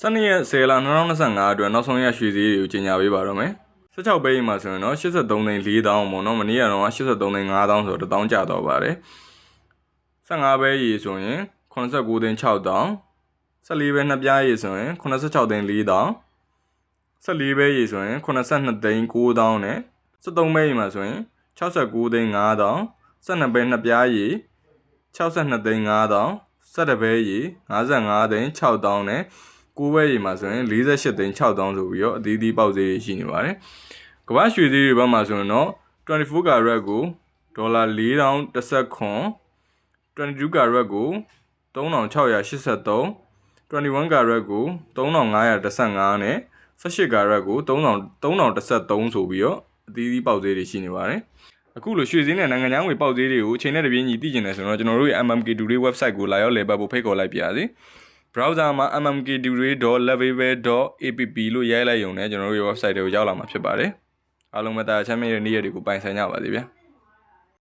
12ရက်10လ2025အတွက်နောက်ဆုံးရရွှေစည်းတွေကိုကြီးညာပေးပါတော့မယ်16ပဲမှာဆိုရင်တော့83သိန်း4000ပေါ့နော်မနေ့ကတော့83သိန်း5000ဆိုတော့1000ကျတော့ပါတယ်15ပဲရေဆိုရင်89သိန်း6000 14ပဲနှစ်ပြားရေဆိုရင်86သိန်း4000 14ပဲရေဆိုရင်82သိန်း9000နဲ့73ပဲရေမှာဆိုရင်69သိန်း5000 12ပဲနှစ်ပြားရေ62သိန်း5000 17ပဲရေ55သိန်း6000နဲ့9ပဲရေမှာဆိုရင်48သိန်း6000ဆိုပြီးတော့အသီးသီးပေါက်ဈေးတွေရှိနေပါတယ်။ကမ္ဘာရွှေဈေးတွေဘက်မှာဆိုရင်တော့24 carat ကိုဒေါ်လာ4010ခွန်22 carat ကို3683 21 carat ကို3515နဲ့18 carat ကို3013ဆိုပြီးတော့အသီးသီးပေါက်ဈေးတွေရှိနေပါတယ်။အခုလိုရွှေဈေးနဲ့နိုင်ငံခြားငွေပေါက်ဈေးတွေကိုချိန်နဲ့တပြေးညီသိကျင်တယ်ဆိုတော့ကျွန်တော်တို့ရဲ့ MMK Today website ကိုလာရောက်လည်ပတ်ဖို့ဖိတ်ခေါ်လိုက်ပါရစေ။ browser မှာ mmktoday.level.app လို့ရိုက်လိုက်ရုံနဲ့ကျွန်တော်တို့ရဲ့ website တွေကိုရောက်လာမှာဖြစ်ပါတယ်။အားလုံးပဲတာချမ်းမြေ့တဲ့နေ့ရက်တွေကိုပိုင်ဆိုင်ကြပါစေဗျာ။